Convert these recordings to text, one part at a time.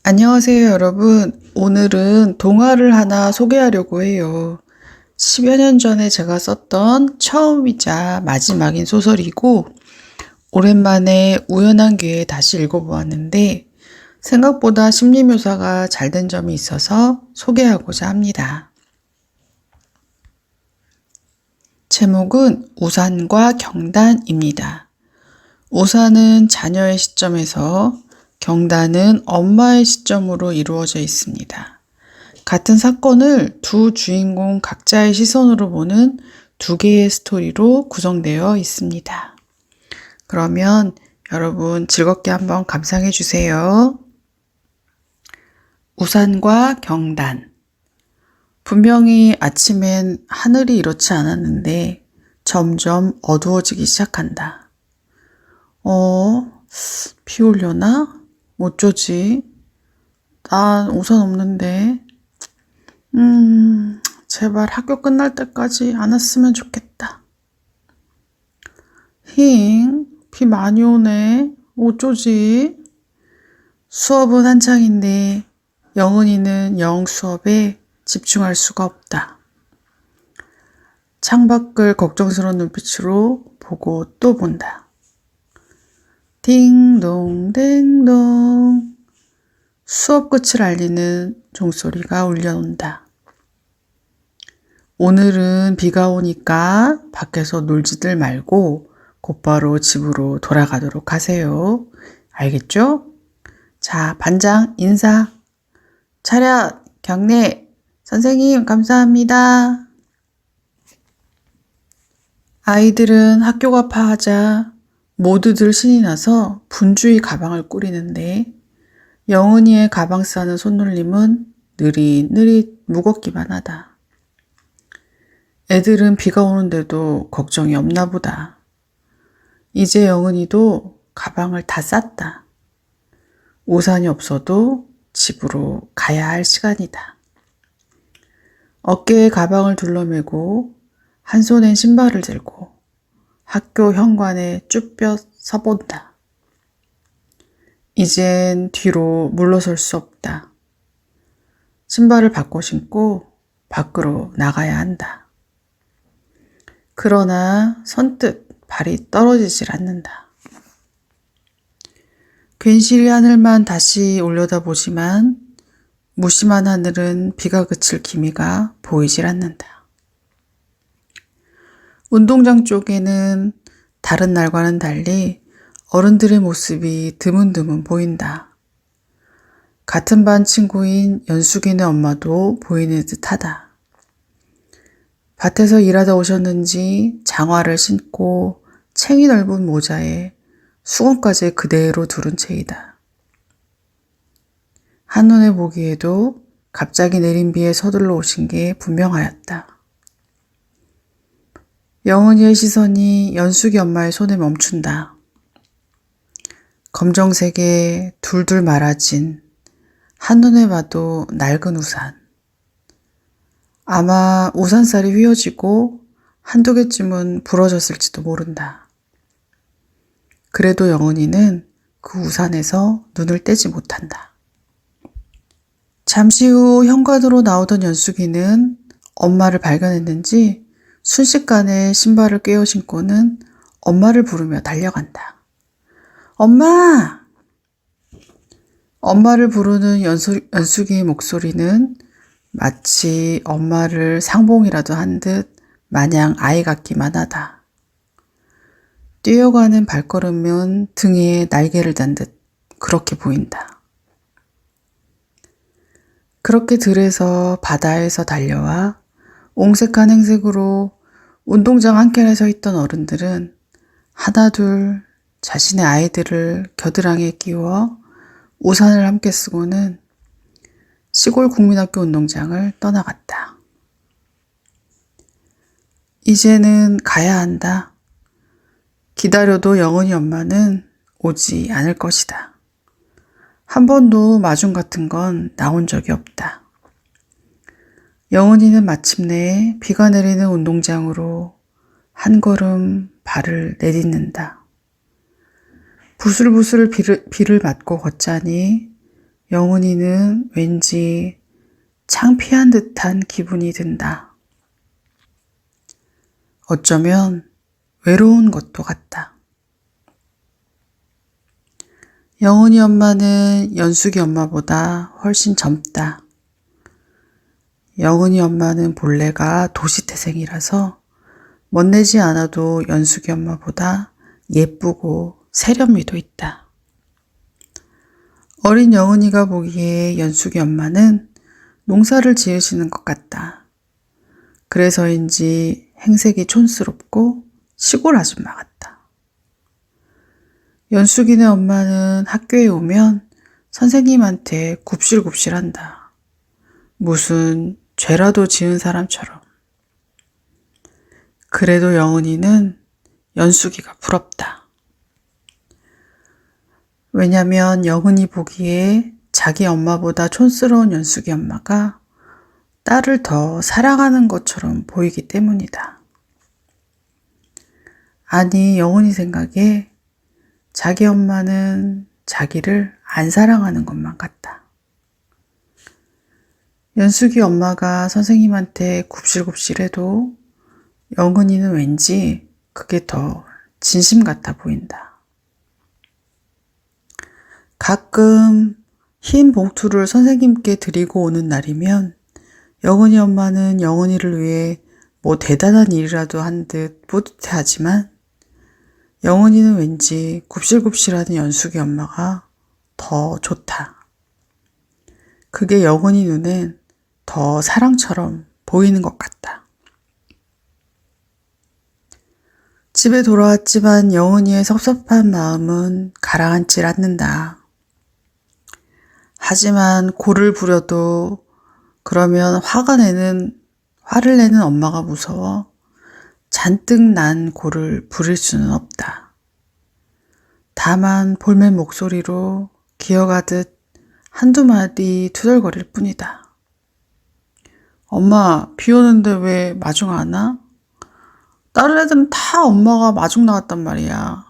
안녕하세요, 여러분. 오늘은 동화를 하나 소개하려고 해요. 10여 년 전에 제가 썼던 처음이자 마지막인 소설이고, 오랜만에 우연한 기회에 다시 읽어보았는데, 생각보다 심리 묘사가 잘 된 점이 있어서 소개하고자 합니다. 제목은 우산과 경단입니다. 우산은 자녀의 시점에서, 경단은 엄마의 시점으로 이루어져 있습니다. 같은 사건을 두 주인공 각자의 시선으로 보는 두 개의 스토리로 구성되어 있습니다. 그러면 여러분 즐겁게 한번 감상해 주세요. 우산과 경단. 분명히 아침엔 하늘이 이렇지 않았는데 점점 어두워지기 시작한다. 비 오려나? 어쩌지? 난 우산 없는데. 제발 학교 끝날 때까지 안 왔으면 좋겠다. 비 많이 오네. 어쩌지? 수업은 한창인데 영은이는 영어 수업에 집중할 수가 없다. 창밖을 걱정스러운 눈빛으로 보고 또 본다. 딩동 댕동 수업 끝을 알리는 종소리가 울려온다. 오늘은 비가 오니까 밖에서 놀지들 말고 곧바로 집으로 돌아가도록 하세요. 알겠죠? 자, 반장 인사. 차렷, 경례. 선생님 감사합니다. 아이들은 학교가 파하자 모두들 신이 나서 분주히 가방을 꾸리는데 영은이의 가방 싸는 손놀림은 느릿느릿 무겁기만 하다. 애들은 비가 오는데도 걱정이 없나 보다. 이제 영은이도 가방을 다 쌌다. 우산이 없어도 집으로 가야 할 시간이다. 어깨에 가방을 둘러매고 한 손엔 신발을 들고 학교 현관에 쭈뼛 서본다. 이젠 뒤로 물러설 수 없다. 신발을 바꿔 신고 밖으로 나가야 한다. 그러나 선뜻 발이 떨어지질 않는다. 괜시리 하늘만 다시 올려다보지만 무심한 하늘은 비가 그칠 기미가 보이질 않는다. 운동장 쪽에는 다른 날과는 달리 어른들의 모습이 드문드문 보인다. 같은 반 친구인 연숙이네 엄마도 보이는 듯하다. 밭에서 일하다 오셨는지 장화를 신고 챙이 넓은 모자에 수건까지 그대로 두른 채이다. 한눈에 보기에도 갑자기 내린 비에 서둘러 오신 게 분명하였다. 영은이의 시선이 연숙이 엄마의 손에 멈춘다. 검정색에 둘둘 말아진 한눈에 봐도 낡은 우산. 아마 우산살이 휘어지고 한두 개쯤은 부러졌을지도 모른다. 그래도 영은이는 그 우산에서 눈을 떼지 못한다. 잠시 후 현관으로 나오던 연숙이는 엄마를 발견했는지 순식간에 신발을 꿰어 신고는 엄마를 부르며 달려간다. 엄마! 엄마를 부르는 연숙이의 목소리는 마치 엄마를 상봉이라도 한 듯 마냥 아이 같기만 하다. 뛰어가는 발걸음은 등에 날개를 단 듯 그렇게 보인다. 그렇게 들에서 바다에서 달려와 옹색한 행색으로 운동장 한켠에 서 있던 어른들은 하나둘 자신의 아이들을 겨드랑이에 끼워 우산을 함께 쓰고는 시골 국민학교 운동장을 떠나갔다. 이제는 가야 한다. 기다려도 영은이 엄마는 오지 않을 것이다. 한 번도 마중 같은 건 나온 적이 없다. 영은이는 마침내 비가 내리는 운동장으로 한 걸음 발을 내딛는다. 부슬부슬 비를 맞고 걷자니 영훈이는 왠지 창피한 듯한 기분이 든다. 어쩌면 외로운 것도 같다. 영훈이 엄마는 연숙이 엄마보다 훨씬 젊다. 영훈이 엄마는 본래가 도시태생이라서 멋내지 않아도 연숙이 엄마보다 예쁘고 세련미도 있다. 어린 영훈이가 보기에 연숙이 엄마는 농사를 지으시는 것 같다. 그래서인지 행색이 촌스럽고 시골 아줌마 같다. 연숙이네 엄마는 학교에 오면 선생님한테 굽실굽실한다. 무슨 죄라도 지은 사람처럼. 그래도 영훈이는 연숙이가 부럽다. 왜냐면 영훈이 보기에 자기 엄마보다 촌스러운 연숙이 엄마가 딸을 더 사랑하는 것처럼 보이기 때문이다. 아니, 영훈이 생각에 자기 엄마는 자기를 안 사랑하는 것만 같다. 연숙이 엄마가 선생님한테 굽실굽실해도 영훈이는 왠지 그게 더 진심 같아 보인다. 가끔 흰 봉투를 선생님께 드리고 오는 날이면 영훈이 엄마는 영훈이를 위해 뭐 대단한 일이라도 한 듯 뿌듯해하지만 영훈이는 왠지 굽실굽실하는 연숙이 엄마가 더 좋다. 그게 영훈이 눈엔 더 사랑처럼 보이는 것 같다. 집에 돌아왔지만 영훈이의 섭섭한 마음은 가라앉질 않는다. 하지만 골을 부려도 그러면 화를 내는 엄마가 무서워 잔뜩 난 골을 부릴 수는 없다. 다만 볼멘 목소리로 기어가듯 한두 마디 투덜거릴 뿐이다. 엄마, 비 오는데 왜 마중 안 와? 다른 애들은 다 엄마가 마중 나갔단 말이야.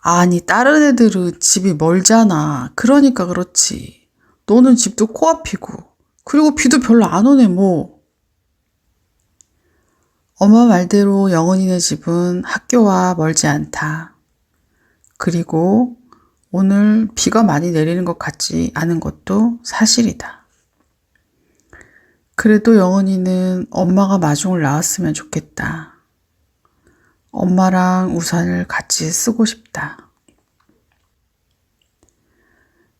아니, 다른 애들은 집이 멀잖아. 그러니까 그렇지. 너는 집도 코앞이고. 그리고 비도 별로 안 오네, 뭐. 엄마 말대로 영훈이네 집은 학교와 멀지 않다. 그리고 오늘 비가 많이 내리는 것 같지 않은 것도 사실이다. 그래도 영훈이는 엄마가 마중을 나왔으면 좋겠다. 엄마랑 우산을 같이 쓰고 싶다.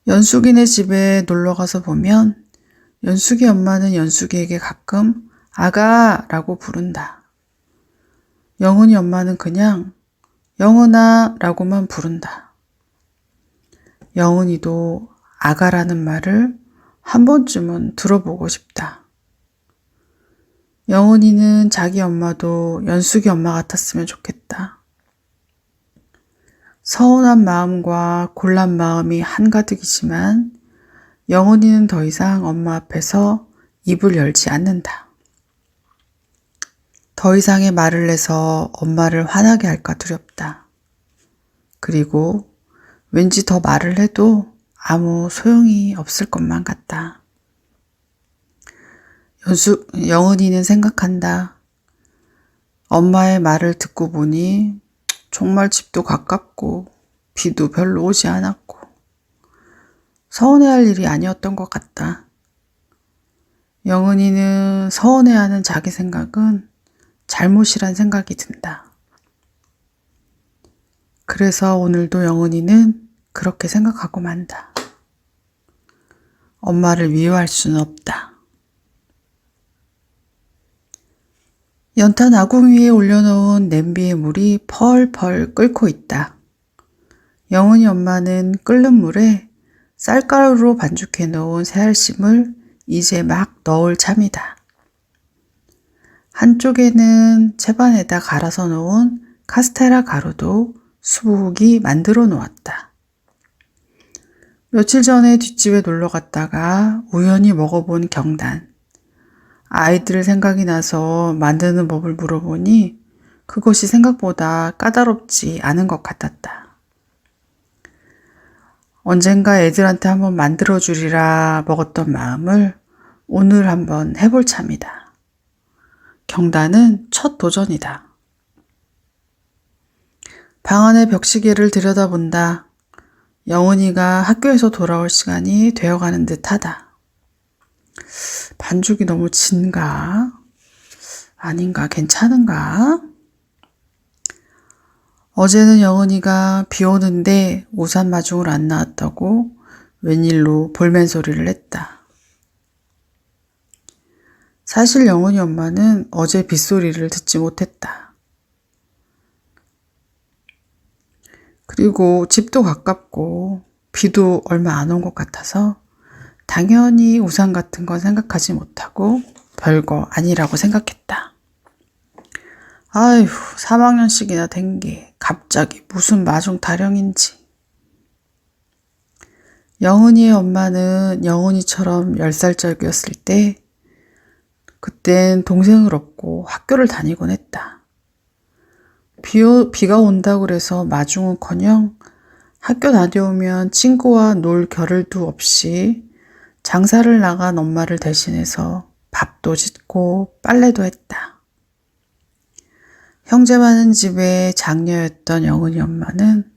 연숙이네 집에 놀러 가서 보면 연숙이 엄마는 연숙이에게 가끔 아가라고 부른다. 영훈이 엄마는 그냥 영훈아 라고만 부른다. 영훈이도 아가라는 말을 한 번쯤은 들어보고 싶다. 영훈이는 자기 엄마도 연숙이 엄마 같았으면 좋겠다. 서운한 마음과 곤란 마음이 한가득이지만 영훈이는 더 이상 엄마 앞에서 입을 열지 않는다. 더 이상의 말을 내서 엄마를 화나게 할까 두렵다. 그리고 왠지 더 말을 해도 아무 소용이 없을 것만 같다. 영훈이는 생각한다. 엄마의 말을 듣고 보니 정말 집도 가깝고 비도 별로 오지 않았고 서운해할 일이 아니었던 것 같다. 영훈이는 서운해하는 자기 생각은 잘못이란 생각이 든다. 그래서 오늘도 영훈이는 그렇게 생각하고 만다. 엄마를 미워할 수는 없다. 연탄 아궁 위에 올려놓은 냄비의 물이 펄펄 끓고 있다. 영훈이 엄마는 끓는 물에 쌀가루로 반죽해 놓은 새알심을 이제 막 넣을 참이다. 한쪽에는 채반에다 갈아서 놓은 카스테라 가루도 수북이 만들어 놓았다. 며칠 전에 뒷집에 놀러 갔다가 우연히 먹어본 경단. 아이들 생각이 나서 만드는 법을 물어보니 그것이 생각보다 까다롭지 않은 것 같았다. 언젠가 애들한테 한번 만들어주리라 먹었던 마음을 오늘 한번 해볼 참이다. 경단은 첫 도전이다. 방 안의 벽시계를 들여다본다. 영은이가 학교에서 돌아올 시간이 되어가는 듯하다. 반죽이 너무 진가? 아닌가? 괜찮은가? 어제는 영은이가 비 오는데 우산 마중을 안 나왔다고 웬일로 볼멘 소리를 했다. 사실 영은이 엄마는 어제 빗소리를 듣지 못했다. 그리고 집도 가깝고 비도 얼마 안 온 것 같아서 당연히 우산 같은 건 생각하지 못하고 별거 아니라고 생각했다. 아휴, 3학년씩이나 된 게 갑자기 무슨 마중 타령인지. 영은이의 엄마는 영은이처럼 10살짜리였을 때 그땐 동생을 얻고 학교를 다니곤 했다. 비가 온다고 그래서 마중은커녕 학교 다녀오면 친구와 놀 겨를도 없이 장사를 나간 엄마를 대신해서 밥도 짓고 빨래도 했다. 형제 많은 집의 장녀였던 영은이 엄마는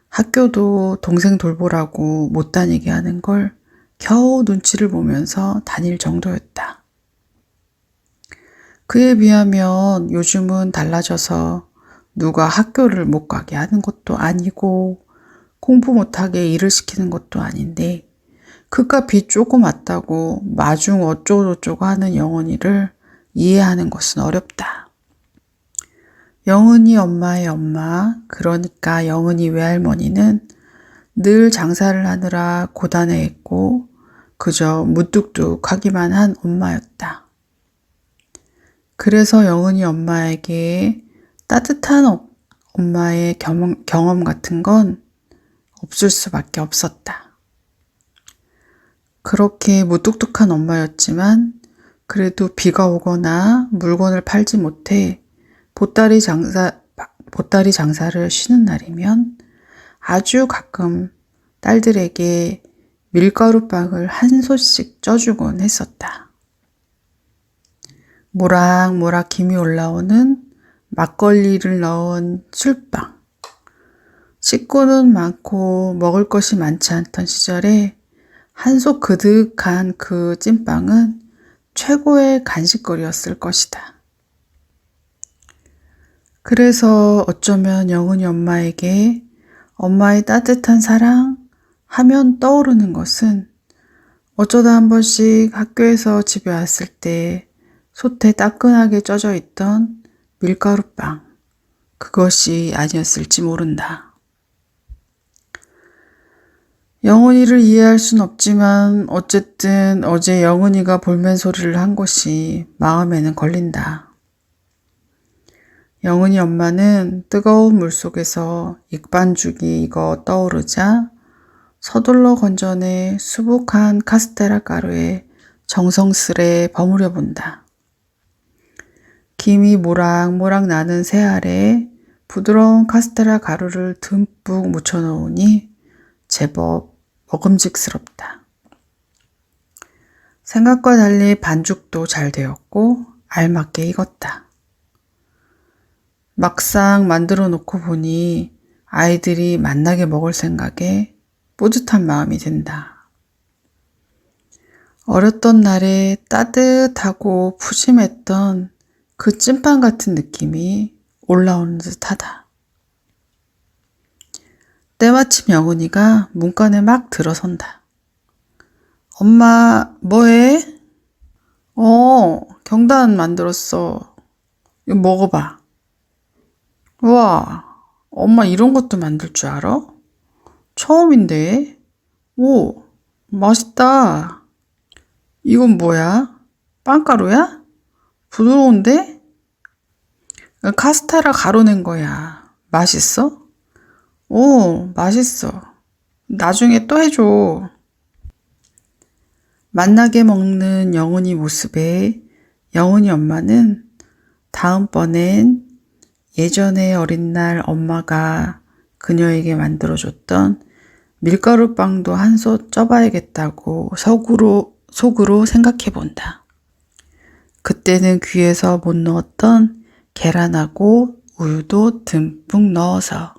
학교도 동생 돌보라고 못 다니게 하는 걸 겨우 눈치를 보면서 다닐 정도였다. 그에 비하면 요즘은 달라져서 누가 학교를 못 가게 하는 것도 아니고 공부 못하게 일을 시키는 것도 아닌데 그깟 빚 조금 왔다고 마중 어쩌고저쩌고 하는 영은이를 이해하는 것은 어렵다. 영은이 엄마의 엄마, 그러니까 영은이 외할머니는 늘 장사를 하느라 고단해했고 그저 무뚝뚝하기만 한 엄마였다. 그래서 영은이 엄마에게 따뜻한 엄마의 경험 같은 건 없을 수밖에 없었다. 그렇게 무뚝뚝한 엄마였지만 그래도 비가 오거나 물건을 팔지 못해 보따리 장사를 쉬는 날이면 아주 가끔 딸들에게 밀가루빵을 한 소씩 쪄주곤 했었다. 모락모락 김이 올라오는 막걸리를 넣은 술빵. 식구는 많고 먹을 것이 많지 않던 시절에 한솥 그득한 그 찐빵은 최고의 간식거리였을 것이다. 그래서 어쩌면 영은이 엄마에게 엄마의 따뜻한 사랑 하면 떠오르는 것은 어쩌다 한 번씩 학교에서 집에 왔을 때 솥에 따끈하게 쪄져 있던 밀가루빵, 그것이 아니었을지 모른다. 영은이를 이해할 순 없지만 어쨌든 어제 영은이가 볼멘 소리를 한 것이 마음에는 걸린다. 영은이 엄마는 뜨거운 물속에서 익반죽이 익어 떠오르자 서둘러 건져내 수북한 카스테라 가루에 정성스레 버무려 본다. 김이 모락모락 나는 새 아래에 부드러운 카스테라 가루를 듬뿍 묻혀 놓으니 제법 먹음직스럽다. 생각과 달리 반죽도 잘 되었고 알맞게 익었다. 막상 만들어 놓고 보니 아이들이 맛나게 먹을 생각에 뿌듯한 마음이 든다. 어렸던 날에 따뜻하고 푸짐했던 그 찐빵 같은 느낌이 올라오는 듯하다. 때마침 영은이가 문간에 막 들어선다. 엄마, 뭐해? 경단 만들었어. 이거 먹어봐. 와, 엄마 이런 것도 만들 줄 알아? 처음인데? 오, 맛있다. 이건 뭐야? 빵가루야? 부드러운데? 카스테라 가루 낸 거야. 맛있어? 오, 맛있어. 나중에 또 해줘. 맛나게 먹는 영은이 모습에 영은이 엄마는 다음번엔 예전에 어린 날 엄마가 그녀에게 만들어줬던 밀가루빵도 한 솥 쪄봐야겠다고 속으로 생각해 본다. 그때는 귀에서 못 넣었던 계란하고 우유도 듬뿍 넣어서